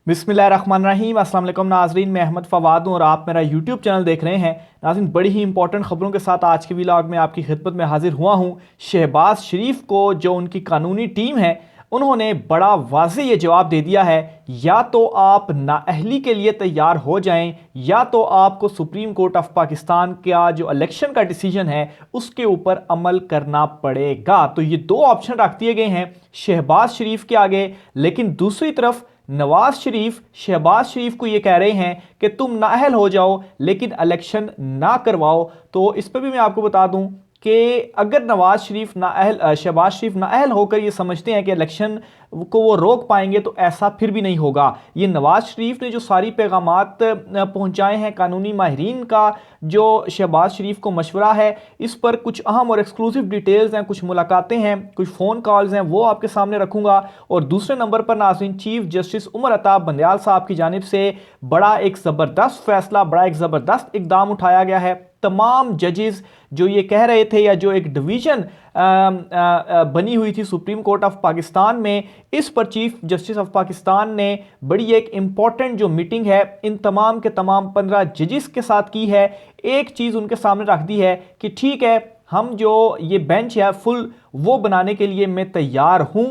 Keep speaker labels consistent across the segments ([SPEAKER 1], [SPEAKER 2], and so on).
[SPEAKER 1] बिस्मिल्लाहिर्रहमानिर्रहीम। अस्सलाम वालेकुम नाज़रीन, मैं अहमद फ़वाद हूँ और आप मेरा यूट्यूब चैनल देख रहे हैं। नाज़रीन, बड़ी ही इंपॉर्टेंट खबरों के साथ आज के व्लॉग में आपकी खिदमत में हाजिर हुआ हूँ। शहबाज शरीफ को जो उनकी कानूनी टीम है उन्होंने बड़ा वाज़े ये जवाब दे दिया है, या तो आप नाअहली के लिए तैयार हो जाएं या तो आपको सुप्रीम कोर्ट ऑफ पाकिस्तान का जो इलेक्शन का डिसीजन है उसके ऊपर अमल करना पड़ेगा। तो ये दो ऑप्शन रख दिए गए हैं शहबाज शरीफ के आगे। लेकिन दूसरी तरफ नवाज शरीफ शहबाज शरीफ को यह कह रहे हैं कि तुम नाअहल हो जाओ लेकिन इलेक्शन ना करवाओ। तो इस पर भी मैं आपको बता दूं कि अगर नवाज शरीफ नाअहल शहबाज शरीफ नाअहल होकर ये समझते हैं कि इलेक्शन को वो रोक पाएंगे तो ऐसा फिर भी नहीं होगा। ये नवाज शरीफ ने जो सारी पैगामात पहुंचाए हैं कानूनी माहिरीन का जो शहबाज शरीफ को मशवरा है, इस पर कुछ अहम और एक्सक्लूसिव डिटेल्स हैं, कुछ मुलाकातें हैं, कुछ फ़ोन कॉल्स हैं, वो आपके सामने रखूंगा। और दूसरे नंबर पर नाज़रीन, चीफ जस्टिस उमर अता बंदयाल साहब की जानिब से बड़ा एक ज़बरदस्त फैसला, बड़ा एक ज़बरदस्त इकदाम उठाया गया है। तमाम जजेस जो ये कह रहे थे, या जो एक डिवीज़न बनी हुई थी सुप्रीम कोर्ट ऑफ पाकिस्तान में, इस पर चीफ जस्टिस ऑफ पाकिस्तान ने बड़ी एक इंपॉर्टेंट जो मीटिंग है इन तमाम के तमाम 15 जजेस के साथ की है। एक चीज़ उनके सामने रख दी है कि ठीक है, हम जो ये बेंच है फुल वो बनाने के लिए मैं तैयार हूं,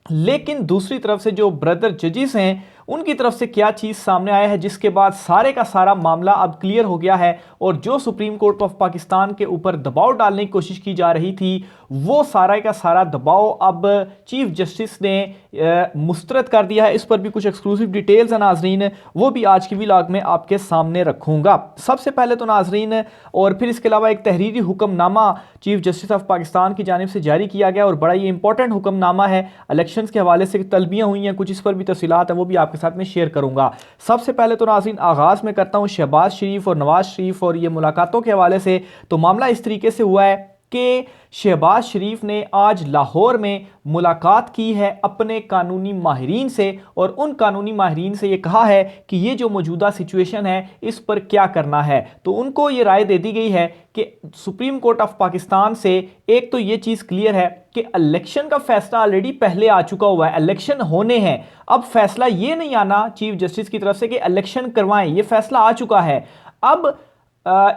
[SPEAKER 1] लेकिन दूसरी तरफ से जो ब्रदर जजेस हैं उनकी तरफ से क्या चीज़ सामने आया है, जिसके बाद सारे का सारा मामला अब क्लियर हो गया है। और जो सुप्रीम कोर्ट ऑफ पाकिस्तान के ऊपर दबाव डालने की कोशिश की जा रही थी, वो सारा का सारा दबाव अब चीफ जस्टिस ने मुस्तरद कर दिया है। इस पर भी कुछ एक्सक्लूसिव डिटेल्स हैं नाजरीन, वो भी आज की व्लॉग में आपके सामने रखूंगा। सबसे पहले तो नाजरीन, और फिर इसके अलावा एक तहरीरी hukamnama chief justice of Pakistan की जानिब से जारी किया गया और बड़ा ये इंपॉर्टेंट हुक्मनामा है। इलेक्शंस के हवाले से तलबियाँ हुई हैं कुछ, इस पर भी तफसीलात है, वो भी आपके साथ में शेयर करूंगा। सबसे पहले तो नाज़रीन आगाज़ में करता हूं शहबाज शरीफ और नवाज शरीफ और ये मुलाकातों के हवाले से। तो मामला इस तरीके से हुआ है कि शहबाज शरीफ ने आज लाहौर में मुलाकात की है अपने कानूनी माहिरीन से, और उन कानूनी माहिरीन से ये कहा है कि ये जो मौजूदा सिचुएशन है इस पर क्या करना है। तो उनको ये राय दे दी गई है कि सुप्रीम कोर्ट ऑफ पाकिस्तान से एक तो ये चीज़ क्लियर है कि इलेक्शन का फैसला ऑलरेडी पहले आ चुका हुआ है, इलेक्शन होने हैं। अब फैसला ये नहीं आना चीफ जस्टिस की तरफ से कि इलेक्शन करवाएं, ये फैसला आ चुका है। अब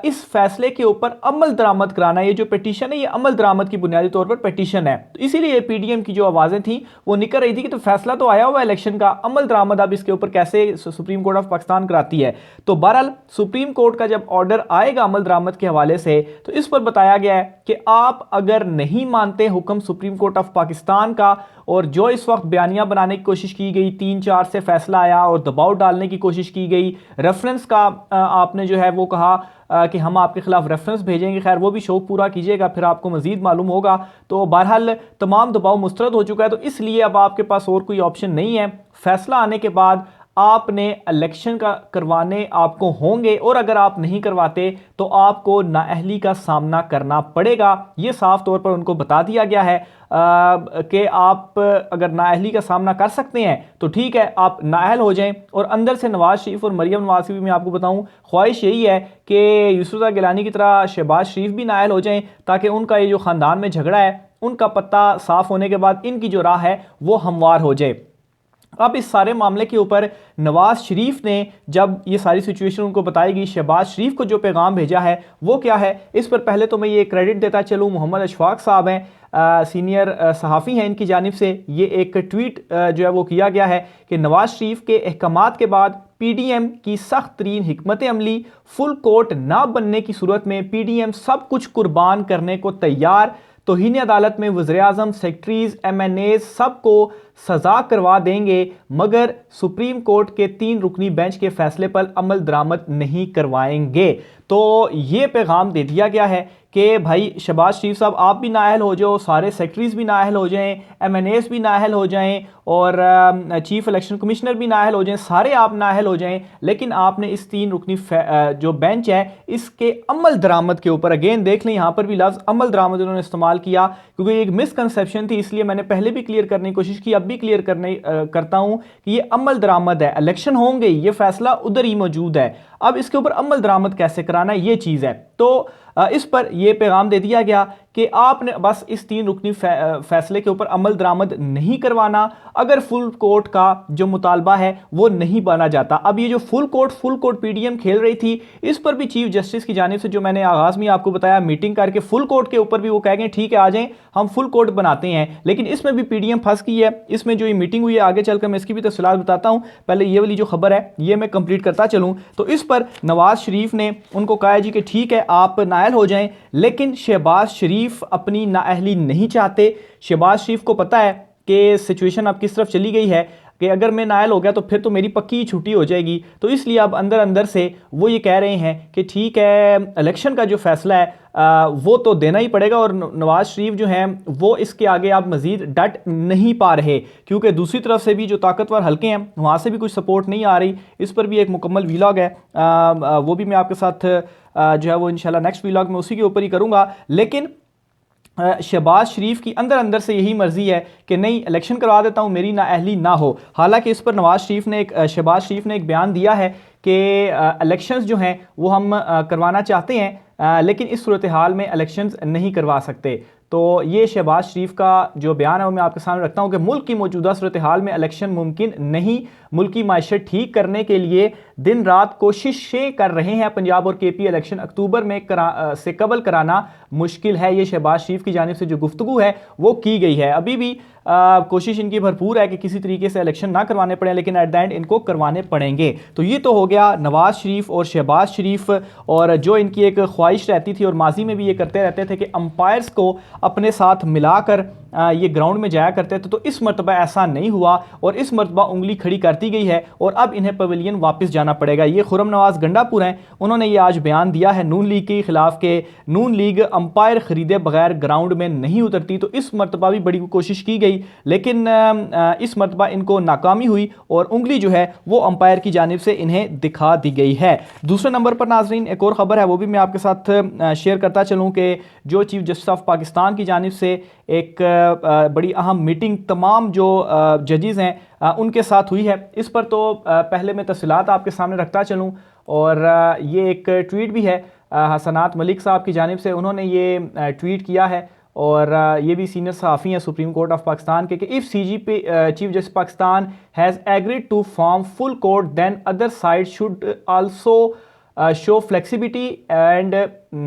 [SPEAKER 1] इस फैसले के ऊपर अमल दरामद कराना, ये जो पिटीशन है ये अमल दरामद की बुनियादी तौर पर पिटीशन है। तो इसीलिए पीडीएम की जो आवाज़ें थी वो निकल रही थी कि तो फैसला तो आया हुआ इलेक्शन का, अमल दरामद अब इसके ऊपर कैसे सुप्रीम कोर्ट ऑफ पाकिस्तान कराती है। तो बहरहाल सुप्रीम कोर्ट का जब ऑर्डर आएगा अमल दरामद के हवाले से, तो इस पर बताया गया है कि आप अगर नहीं मानते हुक्म सुप्रीम कोर्ट ऑफ पाकिस्तान का, और जो इस वक्त बयानियां बनाने की कोशिश की गई, 3-4 से फैसला आया और दबाव डालने की कोशिश की गई, रेफरेंस का आपने जो है वो कहा कि हम आपके खिलाफ रेफरेंस भेजेंगे, खैर वो भी शौक पूरा कीजिएगा फिर आपको मजीद मालूम होगा। तो बहरहाल तमाम दबाव मुस्तरद हो चुका है, तो इसलिए अब आपके पास और कोई ऑप्शन नहीं है। फैसला आने के बाद आपने इलेक्शन का करवाने आपको होंगे, और अगर आप नहीं करवाते तो आपको नाअहली का सामना करना पड़ेगा। ये साफ तौर पर उनको बता दिया गया है कि आप अगर नाअहली का सामना कर सकते हैं तो ठीक है, आप नाअहल हो जाएं। और अंदर से नवाज शरीफ और मरियम नवाज की भी मैं आपको बताऊं ख्वाहिश यही है कि यूसुफ गिलानी की तरह शहबाज शरीफ भी नाअहल हो जाएं, ताकि उनका ये जो ख़ानदान में झगड़ा है उनका पत्ता साफ होने के बाद इनकी जो राह है वो हमवार हो जाए। अब इस सारे मामले के ऊपर नवाज शरीफ ने जब ये सारी सिचुएशन उनको बताएगी, शहबाज शरीफ को जो पैगाम भेजा है वो क्या है, इस पर पहले तो मैं ये क्रेडिट देता चलूँ, मोहम्मद अशफाक साहब हैं, सीनियर सहाफ़ी हैं, इनकी जानिब से ये एक ट्वीट जो है वो किया गया है कि नवाज शरीफ के अहकामात के बाद पीडीएम की सख्त तरीन हिकमत अमली, फुल कोर्ट ना बनने की सूरत में पीडीएम सब कुछ कुर्बान करने को तैयार, तौहीन अदालत में वज़ीर-ए-आज़म, सेक्रेटरीज, एमएनएज सबको सजा करवा देंगे, मगर सुप्रीम कोर्ट के 3 रुकनी बेंच के फैसले पर अमल दरामद नहीं करवाएंगे। तो ये पैगाम दे दिया गया है कि भाई शहबाज शरीफ साहब आप भी नाअहल हो जाओ, सारे सेक्रेटरीज भी नाअहल हो जाएं, एमएनएस भी नाअहल हो जाएं, और चीफ इलेक्शन कमिश्नर भी नाअहल हो जाएं, सारे आप नाअहल हो जाएं, लेकिन आपने इस 3 रुकनी जो बेंच है इसके अमल दरामद के ऊपर, अगेन देख लें यहाँ पर भी लफ्ज़ अमल दरामद उन्होंने इस्तेमाल किया, क्योंकि एक मिसकंसेप्शन थी, इसलिए मैंने पहले भी क्लियर करने की कोशिश की, अब भी क्लियर करता हूं कि ये अमल दरामद है, इलेक्शन होंगे, ये फैसला उधर ही मौजूद है। अब इसके ऊपर अमल दरामद कैसे कराना है ये चीज़ है। तो इस पर यह पैगाम दे दिया गया कि आपने बस इस 3 रुकनी फैसले के ऊपर अमल दरामद नहीं करवाना अगर फुल कोर्ट का जो मुतालबा है वो नहीं बना जाता। अब ये जो फुल कोर्ट पीडीएम खेल रही थी, इस पर भी चीफ जस्टिस की जानिब से, जो मैंने आगाज में आपको बताया, मीटिंग करके फुल कोर्ट के ऊपर भी वो कह गए ठीक है आ जाएं, हम फुल कोर्ट बनाते हैं। लेकिन इसमें भी पीडीएम फंस गई है। इसमें जो ये मीटिंग हुई है, आगे चलकर मैं इसकी भी तफसीलात बताता हूं, पहले ये वाली जो खबर है ये मैं कंप्लीट करता चलूं। तो इस पर नवाज शरीफ ने उनको कहा जी कि ठीक है आप नाअहल हो जाएं, लेकिन शहबाज शरीफ अपनी नाअहली नहीं चाहते। शहबाज शरीफ को पता है कि सिचुएशन अब किस तरफ चली गई है कि अगर मैं नाअहल हो गया तो फिर तो मेरी पक्की छुट्टी हो जाएगी। तो इसलिए अब अंदर अंदर से वो ये कह रहे हैं कि ठीक है इलेक्शन का जो फैसला है वो तो देना ही पड़ेगा। और नवाज शरीफ जो हैं वो इसके आगे आप मजीद डट नहीं पा रहे, क्योंकि दूसरी तरफ से भी जो ताकतवर हल्के हैं वहाँ से भी कुछ सपोर्ट नहीं आ रही। इस पर भी एक मुकम्मल वीलॉग है, वो भी मैं आपके साथ जो है वो इंशाल्लाह नेक्स्ट वीलॉग में उसी के ऊपर ही करूँगा। लेकिन शहबाज शरीफ की अंदर अंदर से यही मर्जी है कि नहीं इलेक्शन करवा देता हूं, मेरी नाअहली ना हो। हालांकि इस पर शहबाज शरीफ ने एक बयान दिया है कि इलेक्शंस जो हैं वो हम करवाना चाहते हैं, लेकिन इस सूरत हाल में इलेक्शंस नहीं करवा सकते। तो ये शहबाज शरीफ का जो बयान है वो मैं आपके सामने रखता हूँ कि मुल्क की मौजूदा सूरत हाल में इलेक्शन मुमकिन नहीं, मुल्क की मायशत ठीक करने के लिए दिन रात कोशिशें कर रहे हैं पंजाब और केपी इलेक्शन अक्टूबर में से कबल कराना मुश्किल है। ये शहबाज शरीफ की जानिब से जो गुफ्तगू है वो की गई है। अभी भी कोशिश इनकी भरपूर है कि किसी तरीके से इलेक्शन ना करवाने पड़े, लेकिन एट द एंड इनको करवाने पड़ेंगे। तो ये तो हो गया नवाज शरीफ और शहबाज शरीफ, और जो इनकी एक ख्वाहिश रहती थी और माजी में भी ये करते रहते थे कि अंपायर्स को अपने साथ मिलाकर ये ग्राउंड में जाया करते थे। तो इस मरतबा ऐसा नहीं हुआ और इस मरतबा उंगली खड़ी करती गई है और अब इन्हें पवेलियन वापस जाना पड़ेगा। ये खुर्रम नवाज गंडापुर हैं, उन्होंने ये आज बयान दिया है नून लीग के खिलाफ के नून लीग अंपायर खरीदे बगैर ग्राउंड में नहीं उतरती। तो इस मरतबा भी बड़ी कोशिश की गई, लेकिन इस मरतबा इनको नाकामी हुई और उंगली जो है वो अंपायर की जानिब से इन्हें दिखा दी गई है। दूसरे नंबर पर नाजरीन एक और ख़बर है, वो भी मैं आपके साथ शेयर करता चलूँ कि जो चीफ जस्टिस ऑफ पाकिस्तान की जानिब से एक बड़ी अहम मीटिंग तमाम जो जजेस हैं उनके साथ हुई है। इस पर तो पहले मैं तफसीलात आपके सामने रखता चलूँ, और ये एक ट्वीट भी है हसनात मलिक साहब की जानिब से, उन्होंने ये ट्वीट किया है और ये भी सीनियर सहाफ़ी हैं सुप्रीम कोर्ट ऑफ पाकिस्तान के, कि if CJP chief justice Pakistan has agreed to form full court then other side should also show flexibility and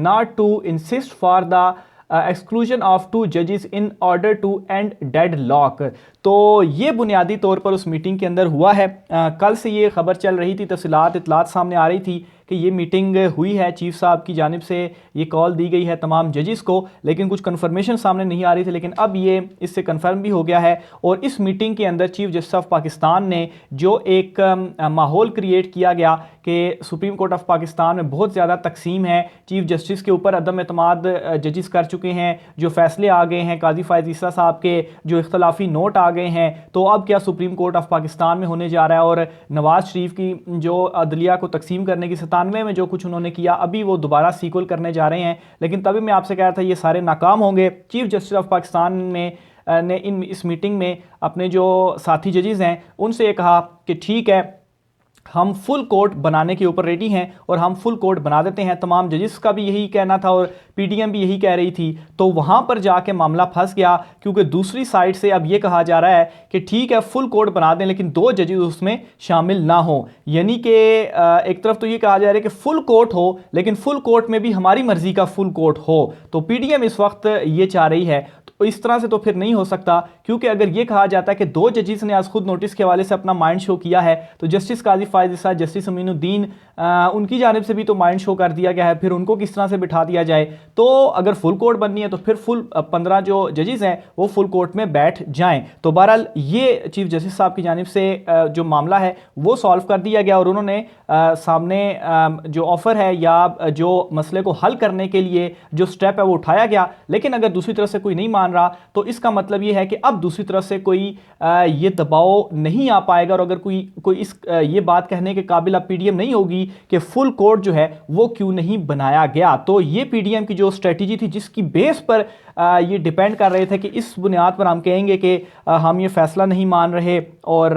[SPEAKER 1] not to insist for the exclusion of 2 जजेस in order to end dead lock. तो ये बुनियादी तौर पर उस meeting के अंदर हुआ है। कल से ये खबर चल रही थी, तफसीलात इतलात सामने आ रही थी कि ये मीटिंग हुई है, चीफ साहब की जानिब से ये कॉल दी गई है तमाम जजेस को, लेकिन कुछ कन्फर्मेशन सामने नहीं आ रही थी। लेकिन अब ये इससे कन्फर्म भी हो गया है और इस मीटिंग के अंदर चीफ जस्टिस ऑफ पाकिस्तान ने जो एक माहौल क्रिएट किया गया कि सुप्रीम कोर्ट ऑफ पाकिस्तान में बहुत ज़्यादा तकसीम है, चीफ जस्टिस के ऊपर अदम एतमाद जजेस कर चुके हैं, जो फैसले आ गए हैं काजी फायज़ ईसा साहब के, जो इख्तलाफी नोट आ गए हैं, तो अब क्या सुप्रीम कोर्ट ऑफ पाकिस्तान में होने जा रहा है। और नवाज शरीफ की जो अदलिया को तकसीम करने की 97 में जो कुछ उन्होंने किया, अभी वो दोबारा सीक्वल करने जा रहे हैं। लेकिन तभी मैं आपसे कह रहा था ये सारे नाकाम होंगे। चीफ जस्टिस ऑफ पाकिस्तान ने इस मीटिंग में अपने जो साथी जजेस हैं उनसे ये कहा कि ठीक है हम फुल कोर्ट बनाने के ऊपर रेडी हैं और हम फुल कोर्ट बना देते हैं। तमाम जजेस का भी यही कहना था और पीडीएम भी यही कह रही थी। तो वहाँ पर जाके मामला फंस गया, क्योंकि दूसरी साइड से अब ये कहा जा रहा है कि ठीक है फुल कोर्ट बना दें लेकिन 2 जजेस उसमें शामिल ना हो। यानी कि एक तरफ तो ये कहा जा रहा है कि फुल कोर्ट हो, लेकिन फुल कोर्ट में भी हमारी मर्जी का फुल कोर्ट हो। तो पीडीएम इस वक्त ये चाह रही है। तो इस तरह से तो फिर नहीं हो सकता, क्योंकि अगर ये कहा जाता है कि 2 जजेस ने आज खुद नोटिस के हवाले से अपना माइंड शो किया है, तो जस्टिस काजी फायज़ ईसा, जस्टिस अमीनुद्दीन, उनकी जानिब से भी तो माइंड शो कर दिया गया है, फिर उनको किस तरह से बिठा दिया जाए। तो अगर फुल कोर्ट बननी है तो फिर फुल 15 जो जजेस हैं वो फुल कोर्ट में बैठ जाएं। तो बहरहाल ये चीफ जस्टिस साहब की जानिब से जो मामला है वो सॉल्व कर दिया गया और उन्होंने सामने जो ऑफर है या जो मसले को हल करने के लिए जो स्टेप है वो उठाया गया। लेकिन अगर दूसरी तरफ से कोई नहीं मान रहा, तो इसका मतलब ये है कि अब दूसरी तरफ से कोई ये दबाव नहीं आ पाएगा, और अगर कोई इस ये बात कहने के काबिल अब पीडीएम नहीं होगी कि फुल कोर्ट जो है वो क्यों नहीं बनाया गया। तो ये पीडीएम की जो स्ट्रेटजी थी, जिसकी बेस पर ये डिपेंड कर रहे थे कि इस बुनियाद पर हम कहेंगे कि हम ये फैसला नहीं मान रहे और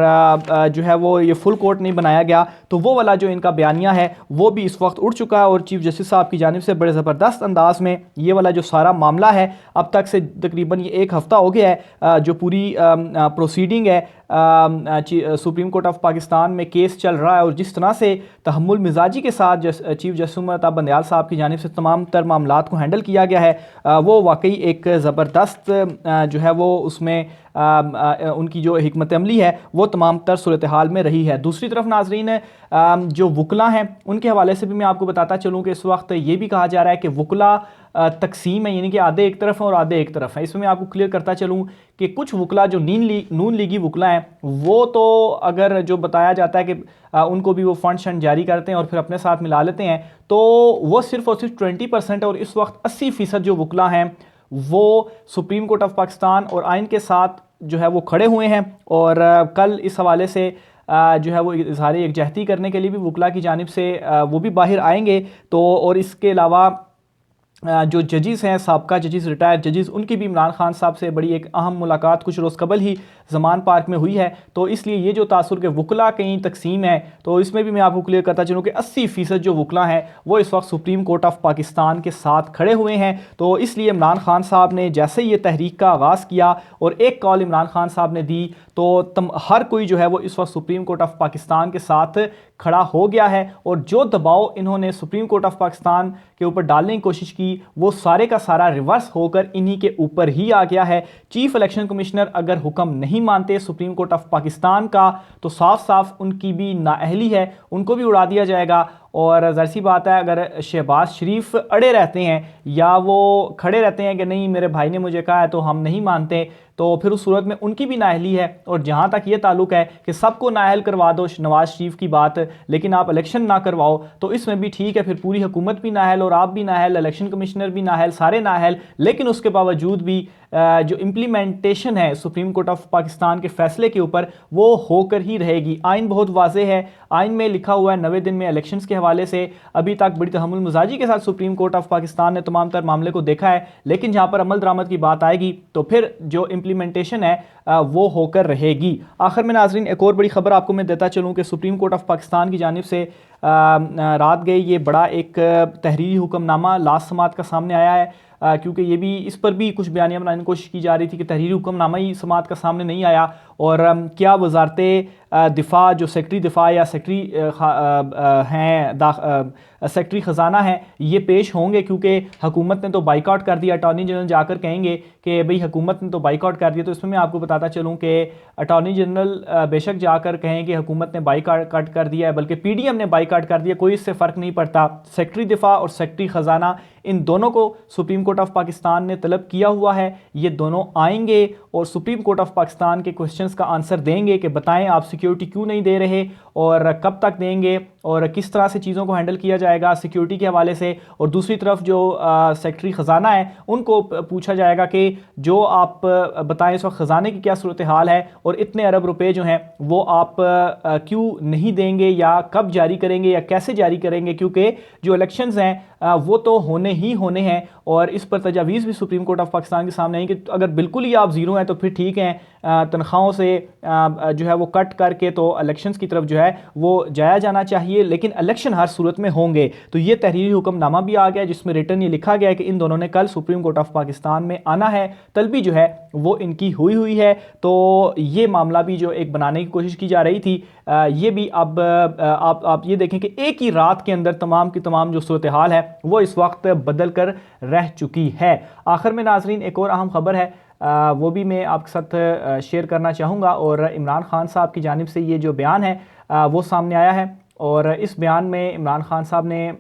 [SPEAKER 1] जो है वो ये फुल कोर्ट नहीं बनाया गया, तो वो वाला जो इनका बयानिया है वो भी इस वक्त उड़ चुका है। और चीफ जस्टिस साहब की जानिब से बड़े ज़बरदस्त अंदाज में ये वाला जो सारा मामला है, अब तक से तकरीबन ये एक हफ़्ता हो गया है जो पूरी प्रोसीडिंग है सुप्रीम कोर्ट ऑफ पाकिस्तान में केस चल रहा है, और जिस तरह से तहम्मुल मिजाजी के साथ चीफ जस्टिस उमर अता बंदयाल साहब की जानिब से तमाम तर मामलात को हैंडल किया गया है, वो वाकई एक ज़बरदस्त जो है वो उसमें उनकी जो हिकमत अमली है वो तमाम तर सूरत हाल में रही है। दूसरी तरफ नाजरीन, जो वकला हैं उनके हवाले से भी मैं आपको बताता चलूँ कि इस वक्त ये भी कहा जा रहा है कि वकला तकसीम है, यानी कि आधे एक तरफ हैं और आधे एक तरफ हैं। इसमें मैं आपको क्लियर करता चलूँ कि कुछ वकला जो नून लीगी वकला हैं, वो तो अगर जो बताया जाता है कि उनको भी वो फंड शंड जारी करते हैं और फिर अपने साथ मिला लेते हैं, तो वो सिर्फ और सिर्फ 20% है। और इस वक्त 80% जो वकला हैं वो सुप्रीम कोर्ट ऑफ पाकिस्तान और आइन के साथ जो है वो खड़े हुए हैं, और कल इस हवाले से जो है वो इज़हार यकजहती करने के लिए भी वकला की जानिब से वो भी बाहर आएंगे। तो और इसके अलावा जो जजेस हैं, साबका जजेस, रिटायर्ड जजेस, उनकी भी इमरान खान साहब से बड़ी एक अहम मुलाकात कुछ रोज़ कबल ही ज़मान पार्क में हुई है। तो इसलिए ये जो तासुर के वकला कहीं तकसीम है, तो इसमें भी मैं आपको क्लियर करता चलूँ कि 80% जो वकला हैं वो इस वक्त सुप्रीम कोर्ट ऑफ पाकिस्तान के साथ खड़े हुए हैं। तो इसलिए इमरान खान साहब ने जैसे ही ये तहरीक का आगाज़ किया और एक कॉल इमरान खान साहब ने दी, तो हर कोई जो है वो इस वक्त सुप्रीम कोर्ट ऑफ पाकिस्तान के साथ खड़ा हो गया है। और जो दबाव इन्होंने सुप्रीम कोर्ट ऑफ पाकिस्तान के ऊपर डालने की कोशिश की, वो सारे का सारा रिवर्स होकर इन्हीं के ऊपर ही आ गया है। चीफ इलेक्शन कमिश्नर अगर हुक्म नहीं मानते सुप्रीम कोर्ट ऑफ पाकिस्तान का, तो साफ साफ उनकी भी नाअहली है, उनको भी उड़ा दिया जाएगा। और ज़ाहिर सी बात है, अगर शहबाज शरीफ अड़े रहते हैं या वो खड़े रहते हैं कि नहीं मेरे भाई ने मुझे कहा है तो हम नहीं मानते, तो फिर उस सूरत में उनकी भी नाअहली है। और जहाँ तक ये ताल्लुक है कि सबको नाअहल करवा दो नवाज शरीफ की बात, लेकिन आप इलेक्शन ना करवाओ, तो इसमें भी ठीक है, फिर पूरी हुकूमत भी नाअहल और आप भी नाअहल, इलेक्शन कमिश्नर भी नाअहल, सारे नाअहल। लेकिन उसके बावजूद भी जो इम्प्लीमेंटेशन है सुप्रीम कोर्ट ऑफ पाकिस्तान के फैसले के ऊपर, वो होकर ही रहेगी। आइन बहुत वाज़ेह है, आइन में लिखा हुआ है 90 दिन में इलेक्शंस के हवाले से अभी तक बड़ी तहम्मुल मजाजी के साथ सुप्रीम कोर्ट ऑफ पाकिस्तान ने तमाम तर मामले को देखा है, लेकिन जहाँ पर अमल दरामद की बात आएगी तो फिर जो इम्प्लीमेंटेशन है वो होकर रहेगी। आखिर में नाजरीन, एक और बड़ी खबर आपको मैं देता चलूँ कि सुप्रीम कोर्ट ऑफ पाकिस्तान की जानिब से रात गई ये बड़ा एक तहरीरी हुक्मनामा लास्ट समात का सामने आया है, क्योंकि ये भी इस पर भी कुछ बयानियाँ बनाने की कोशिश की जा रही थी कि तहरीरी हुक्मनामा ही समात का सामने नहीं आया, और क्या वजारत दिफा जो सेक्रेटरी दिफा या सेक्रेटरी हैं सेक्रेटरी ख़जाना हैं, ये पेश होंगे, क्योंकि हुकूमत ने तो बाइकआउट कर दिया। अटॉर्नी जनरल जाकर कहेंगे कि भाई हुकूमत ने तो बाइकआउट कर दिया। तो इसमें मैं आपको बताता चलूँ कि अटॉर्नी जनरल बेशक जाकर कहें कि हुकूमत ने बाइकआउट कर दिया है, बल्कि पीडीएम ने बाइकआउट कर दिया, कोई इससे फ़र्क नहीं पड़ता। सेक्रेटरी दिफा और सेक्रेटरी ख़जाना, इन दोनों को सुप्रीम कोर्ट ऑफ पाकिस्तान ने तलब किया हुआ है। ये दोनों आएंगे और सुप्रीम कोर्ट ऑफ पाकिस्तान के क्वेश्चंस का आंसर देंगे कि बताएं आप सिक्योरिटी क्यों नहीं दे रहे और कब तक देंगे और किस तरह से चीज़ों को हैंडल किया जाएगा सिक्योरिटी के हवाले से। और दूसरी तरफ जो सेक्रेटरी ख़जाना है उनको पूछा जाएगा कि जो आप बताएं इस वक्त ख़जाने की क्या सूरत हाल है और इतने अरब रुपए जो हैं वो आप क्यों नहीं देंगे या कब जारी करेंगे या कैसे जारी करेंगे, क्योंकि जो इलेक्शंस हैं वो तो होने ही होने हैं। और इस पर तजावीज़ भी सुप्रीम कोर्ट ऑफ पाकिस्तान के सामने आई कि अगर बिल्कुल ही आप ज़ीरो हैं तो फिर ठीक है, तनख्वाहों से जो है वो कट करके तो इलेक्शंस की तरफ जो है वो जाया जाना चाहिए, लेकिन इलेक्शन हर सूरत में होंगे। तो ये तहरीरी हुक्मनामा भी आ गया जिसमें रिटर्न ये लिखा गया है कि इन दोनों ने कल सुप्रीम कोर्ट ऑफ पाकिस्तान में आना है, तलबी जो है वो इनकी हुई है। तो ये मामला भी जो एक बनाने की कोशिश की जा रही थी, ये भी अब आप ये देखें कि एक ही रात के अंदर तमाम की तमाम जो सूरत हाल है वो इस वक्त बदल कर रह चुकी है। आखिर में नाजरीन, एक और अहम खबर है, वो भी मैं आपके साथ शेयर करना चाहूँगा। और इमरान खान साहब की जानिब से ये जो बयान है वो सामने आया है, और इस बयान में इमरान खान साहब ने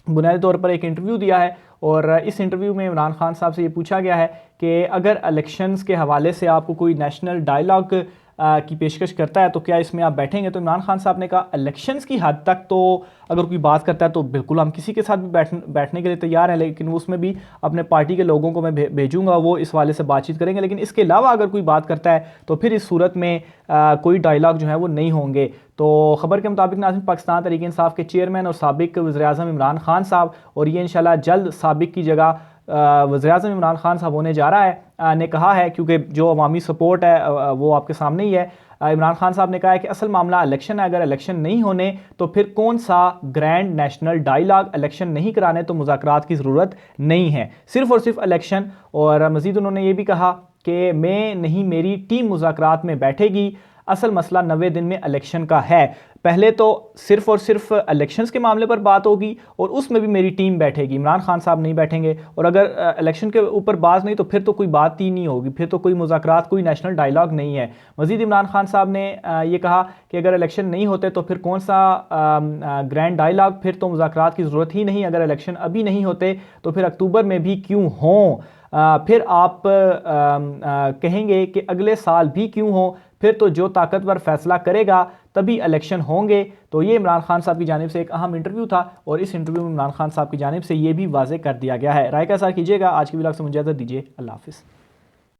[SPEAKER 1] बुनियादी तौर पर एक इंटरव्यू दिया है, और इस इंटरव्यू में इमरान खान साहब से ये पूछा गया है कि अगर इलेक्शंस के हवाले से आपको कोई नेशनल डायलॉग की पेशकश करता है तो क्या इसमें आप बैठेंगे? तो इमरान खान साहब ने कहा इलेक्शंस की हद तक तो अगर कोई बात करता है तो बिल्कुल हम किसी के साथ भी बैठने के लिए तैयार हैं, लेकिन उसमें भी अपने पार्टी के लोगों को मैं भेजूंगा, वो इस वाले से बातचीत करेंगे। लेकिन इसके अलावा अगर कोई बात करता है तो फिर इस सूरत में कोई डायलॉग जो है वो नहीं होंगे। तो ख़बर के मुताबिक नाज़रीन, पाकिस्तान तहरीक इंसाफ के चेयरमैन और साबिक वज़ीर-ए-आज़म इमरान खान साहब, और ये इंशाल्लाह जल्द साबिक की जगह वज़ीर-ए-आज़म इमरान खान साहब होने जा रहा है, ने कहा है, क्योंकि जो अवामी सपोर्ट है वो आपके सामने ही है। इमरान खान साहब ने कहा है कि असल मामला इलेक्शन है, अगर इलेक्शन नहीं होने तो फिर कौन सा ग्रैंड नेशनल डायलॉग, इलेक्शन नहीं कराने तो मुज़ाकरात की ज़रूरत नहीं है, सिर्फ़ और सिर्फ इलेक्शन। और मज़ीद उन्होंने ये भी कहा कि मैं नहीं, मेरी टीम मुज़ाकरात में बैठेगी, असल मसला 90 दिन में इलेक्शन का है। पहले तो सिर्फ और सिर्फ इलेक्शंस के मामले पर बात होगी और उसमें भी मेरी टीम बैठेगी, इमरान खान साहब नहीं बैठेंगे। और अगर इलेक्शन के ऊपर बात नहीं तो फिर तो कोई बात ही नहीं होगी, फिर तो कोई मुज़ाकरात, कोई नेशनल डायलॉग नहीं है। मज़ीद इमरान खान साहब ने ये कहा कि अगर इलेक्शन नहीं होते तो फिर कौन सा ग्रैंड डायलॉग, फिर तो मुज़ाकरात की ज़रूरत ही नहीं। अगर इलेक्शन अभी नहीं होते तो फिर अक्टूबर में भी क्यों हों, फिर आप कहेंगे कि अगले साल भी क्यों हो, फिर तो जो ताकतवर फैसला करेगा तभी इलेक्शन होंगे। तो ये इमरान खान साहब की जानिब से एक अहम इंटरव्यू था और इस इंटरव्यू में इमरान खान साहब की जानिब से ये भी वाज़ेह कर दिया गया है। राय का साथ कीजिएगा। आज की व्लॉग से मुझे इजाज़त दीजिए। अल्लाह हाफ़िज़।